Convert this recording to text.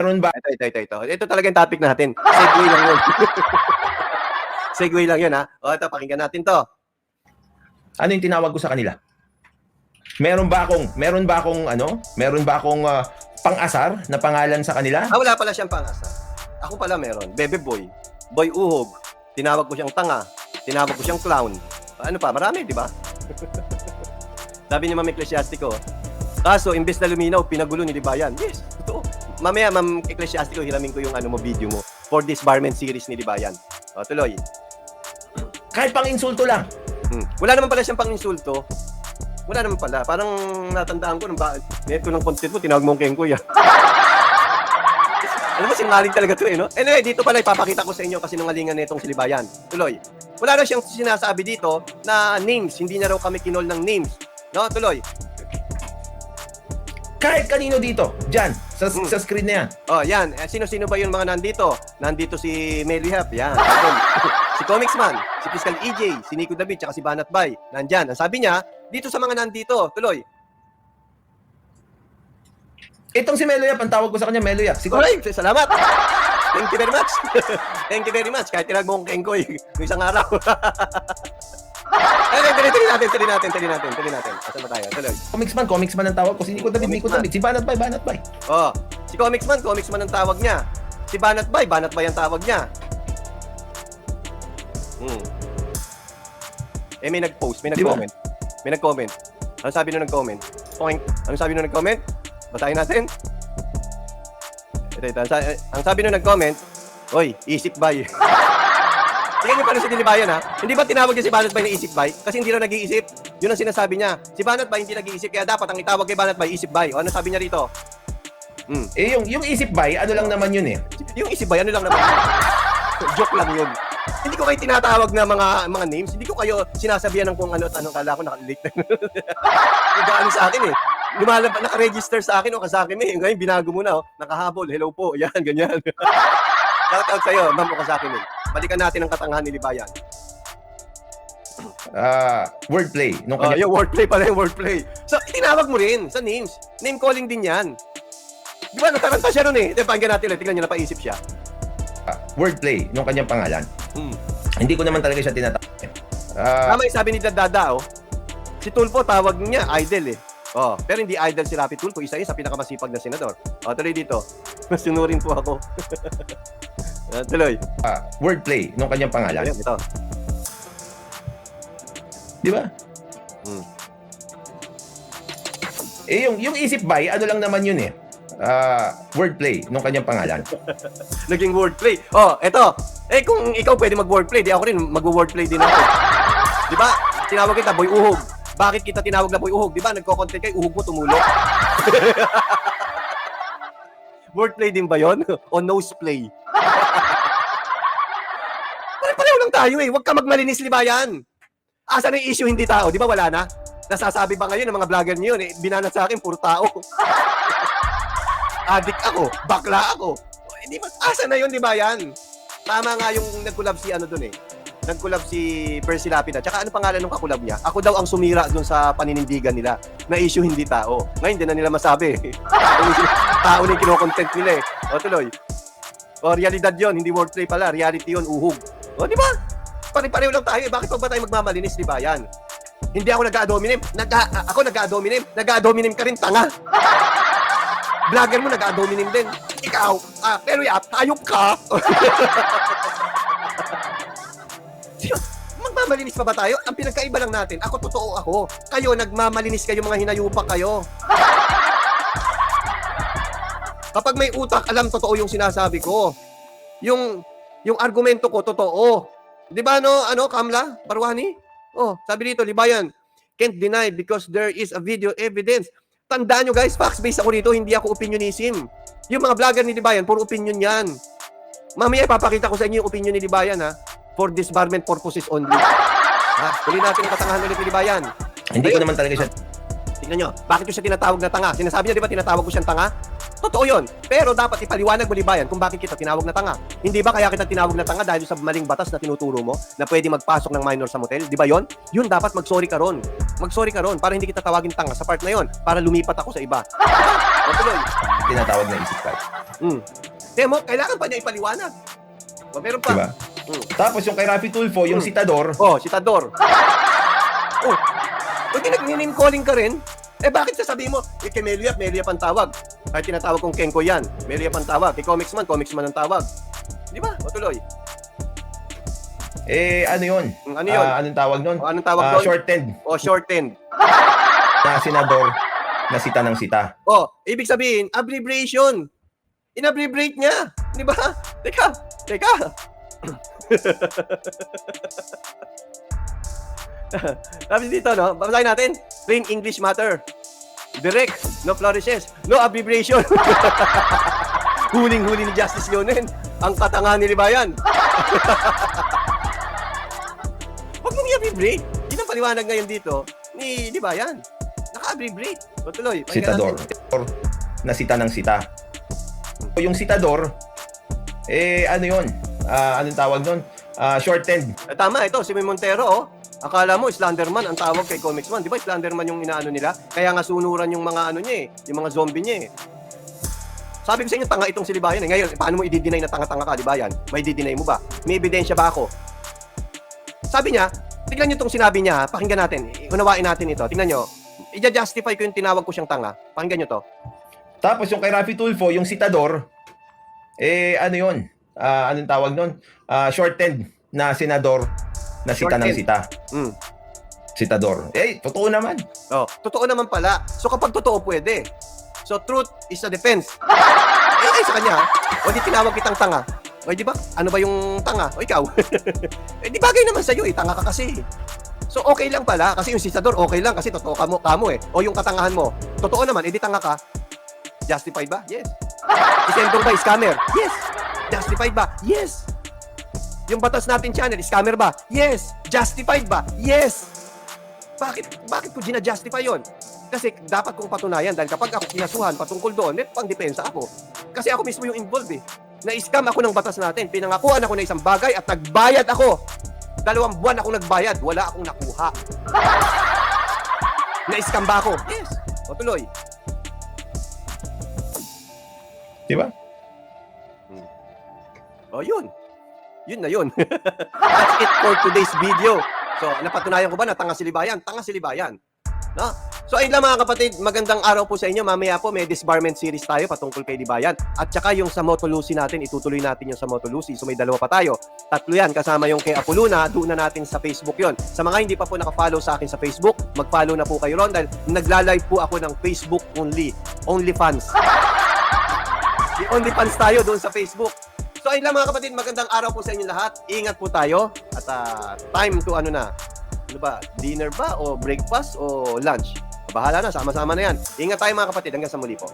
Meron ba? Ito. Ito talaga yung topic natin. Segue lang yun. Segue lang yun, ha? O, ito, pakinggan natin to. Ano yung tinawag ko sa kanila? Meron ba akong pang-asar na pangalan sa kanila? Wala pala siyang pang-asa. Ako pala meron. Bebe Boy. Boy Uhog. Tinawag ko siyang tanga. Tinawag ko siyang clown. Ano pa? Marami, di ba? Sabi ni Ma'am Ecclesiastico, kaso, imbes na luminaw, pinagulo ni Libayan. Yes, totoo. Mamaya, Ma'am Ecclesiastico, hiramin ko yung video mo for this barman series ni Libayan. O, tuloy. Kahit pang-insulto lang. Wala naman pala siyang pang-insulto. Wala naman pala. Parang natandaan ko, net ko ng content mo, tinawag mo ang Kengkoy. Alam mo, sinungaling talaga ito no? Anyway, dito pala ipapakita ko sa inyo kasi nungalingan na itong si Libayan. Tuloy. Wala na siyang sinasabi dito na names. Hindi na raw kami kinol ng names. No? Tuloy. Kahit kanino dito, dyan, sa screen na yan. Oh, yan. Sino-sino ba yung mga nandito? Nandito si Mary Hap, yan. Si Comicsman, si Fiscal EJ, si Nico David, tsaka si Banat Bay. Nandyan. Ang sabi niya, dito sa mga nandito, tuloy. Itong si Melo Yap, ang tawag ko sa kanya, Melo Yap. Alright, salamat. Thank you very much. Thank you very much. Kahit tinag mo kong Kengkoy ng isang araw. Tuloy natin. Asan ba tayo? Tuloy. Comicsman ang tawag ko. Si Nico David. Si Banat Bay. Oh, si Comicsman ang tawag niya. Si Banat Bay ang tawag niya. May nag-post, may nag-comment. May nag-comment. Ano sabi nung nag-comment? Ano sabi nung nag-comment? Basahin natin. Ito. Ang sabi nung nag-comment, oy, isip bay. Tingnan niyo pala si Dilibayan, ha? Hindi ba tinawag niya si Banat Bay na isip bay? Kasi hindi raw nag-iisip. Yun ang sinasabi niya. Si Banat Bay hindi nag-iisip, kaya dapat ang itawag kay Banat Bay, isip bay. O ano sabi niya rito? Yung isip bay, ano lang naman yun eh. Yung isip bay, ano lang naman? Joke lang yun. Hindi ko kayo tinatawag na mga names. Hindi ko kayo sinasabihan ng kung ano at anong kala ko nakalate. Nag-ano sa akin eh. Naka-register sa akin o kasaki mo eh. Ngayon binago mo na oh. Nakahabol. Hello po. Yan, ganyan. Shout out sa'yo, ma'am o kasaki mo. Balikan natin ang katangahan ni Libayan. Wordplay. Yung wordplay pala yung wordplay. So, tinawag mo rin sa names. Name calling din yan. Di ba, nataranta siya nun eh. Pakinggan natin ulit. Tingnan niyo, napaisip siya. Wordplay nung kanyang pangalan. Hindi ko naman talaga siya tinatawag. Tama yung sabi ni Dada, oh. Si Tulfo, tawag niya, idol eh. Oh, pero hindi idol si Rapi Tulfo. Isa yun sa pinakamasipag na senador. Oh, tuloy dito. Sunurin po ako. Tuloy. Wordplay nung kanyang pangalan. Ayan, ito. Di ba? Yung isip bay, ano lang naman yun eh. Wordplay nung kanyang pangalan. Naging wordplay. Oh, eto. Kung ikaw pwede mag-wordplay, di ako rin mag-wordplay din ako. Di ba? Tinawag kita, Boy Uhog. Bakit kita tinawag na Boy Uhog? Di ba? Nagko-content kayo, uhog mo tumulong. Wordplay din ba yon? O noseplay? Pareho lang tayo eh. Huwag ka magmalinis, Libayan. Asan ang issue hindi tao? Di ba wala na? Nasasabi ba ngayon ng mga vlogger niyo yun? Binanat sa akin, puro tao. Addict ako, bakla ako. Hindi mas asa na yun, di ba yan? Tama nga yung nag-collab si ano dun eh. Nag-collab si Percy Lapida. Tsaka ano pangalan ng kakulab niya? Ako daw ang sumira dun sa paninindigan nila na issue hindi tao. Ngayon, hindi na nila masabi. Tao na yung kinokontent nila eh. O tuloy. O realidad yun, hindi wordplay pala. Reality yun, uhog. O di ba? Pare-pareho lang tayo eh. Bakit pa ba tayo magmamalinis, di ba yan? Hindi ako nag-a-dominem. Ako nag-a-dominem. Nag-a-dominem ka rin, tanga. Vlogger mo, nag-a-dominem din. Ikaw, pero hayop ka. Magmamalinis pa ba tayo? Ang pinagkaiba lang natin, ako totoo ako. Kayo, nagmamalinis kayo, mga hinayupak kayo. Kapag may utak, alam totoo yung sinasabi ko. Yung argumento ko, totoo. Di ba Kamla? Barwani? Oh, sabi dito, Libayan, can't deny because there is a video evidence. Tandaan nyo guys, facts-based ako rito, hindi ako opinionism. Yung mga vlogger ni Libayan, puro opinion yan. Mamaya ipapakita ko sa inyo yung opinion ni Libayan ha, for disbarment purposes only. Tuloy natin ang katangahan ulit ni Libayan. Hindi ko naman talaga siya. Tignan nyo, bakit ko siya tinatawag na tanga? Sinasabi niya, di ba, tinatawag ko siyang tanga? Totoo yun. Pero dapat ipaliwanag mo, Libayan, kung bakit kita tinawag na tanga. Hindi ba kaya kita tinawag na tanga dahil sa maling batas na tinuturo mo na pwede magpasok ng minor sa motel? Di ba yun? Yun dapat mag-sorry ka ron. Mag-sorry ka ron para hindi kita tawagin tanga sa part na yun. Para lumipat ako sa iba. tuloy. Tinatawag na isip type. Kaya mo, kailangan pa niya ipaliwanag. O, meron pa. Diba? Tapos yung kay Rafi Tulfo, yung Citador, Si Tador. Pag nag-name calling ka rin, bakit sasabihin mo, kay Meliap ang tawag. Kahit tinatawag kong Kenko yan, Meliap ang tawag. Kay Comicsman ang tawag. Di ba? O tuloy. ano yun? Ano yun? Anong tawag nun? Anong tawag doon? Shortened Shortened. na senador na sita ng sita. Ibig sabihin, abbreviation. In-abbreviate niya. Di ba? Teka. Tapos dito, no? Babasahin natin. Plain English matter. Direct, no flourishes, no abbreviation. Huling-huli ni Justice Leonen. Ang katangahan ni Libayan. Huwag mong i-abbreviate. Yun ang paliwanag ngayon dito ni Libayan. Naka-abbreviate. O tuloy. Citador. Na sita ng sita. Yung Citador, ano yun? Anong tawag nun? Shortened. Tama, ito, si May Montero, Akala mo, Slenderman ang tawag kay Comicsman. Di ba, Slenderman yung inaano nila? Kaya nga sunuran yung mga ano niya yung mga zombie niya Sabi ko sa inyo, tanga itong si Libayan Ngayon, paano mo i-deny na tanga-tanga ka, Libayan? May i-deny mo ba? May ebidensya ba ako? Sabi niya, tignan niyo itong sinabi niya, pakinggan natin. Unawain natin ito. Tingnan niyo. I-justify ko yung tinawag ko siyang tanga. Pakinggan niyo to. Tapos yung kay Rafi Tulfo, yung Citador, ano yun? Anong tawag nun? Shortened na senador na sita ng sita. Citador. Totoo naman. Totoo naman pala. So kapag totoo, pwede. So truth is a defense. Sa kanya, di tinawag kitang tanga. Di ba? Ano ba yung tanga? Ikaw. Di bagay naman sa'yo Tanga ka kasi. So okay lang pala. Kasi yung Citador, okay lang. Kasi totoo kamo O yung katangahan mo. Totoo naman. Di tanga ka. Justified ba? Yes. Si Senator ba? Scammer? Yes. Justified ba? Yes. Yung batas natin channel, scammer ba? Yes. Justified ba? Yes. Bakit ko gina-justify yon? Kasi dapat kong patunayan dahil kapag ako kinasuhan patungkol doon, may pang-depensa ako. Kasi ako mismo yung involved Na-scam ako ng batas natin. Pinangakuan ako ng isang bagay at nagbayad ako. 2 buwan ako nagbayad. Wala akong nakuha. Na-scam ba ako? Yes. O tuloy. Diba? Yun. Yun na yun. That's it for today's video. So, napatunayan ko ba na tanga si Libayan? Tanga si Libayan. No? So, ayun lang mga kapatid, magandang araw po sa inyo. Mamaya po may disbarment series tayo patungkol kay Libayan. At saka yung sa Moto Lucy natin, itutuloy natin yung sa Moto Lucy. So, may 2 pa tayo. 3 yan, kasama yung kay Apoluna, doon na natin sa Facebook yon. Sa mga hindi pa po nakafollow sa akin sa Facebook, mag-follow na po kayo ron dahil nagla-live po ako ng Facebook only. Only fans. Only fans tayo doon sa Facebook. So ayun lang mga kapatid, magandang araw po sa inyo lahat. Ingat po tayo at time to dinner ba o breakfast o lunch? Bahala na, sama-sama na yan. Ingat tayo mga kapatid, hanggang sa muli po.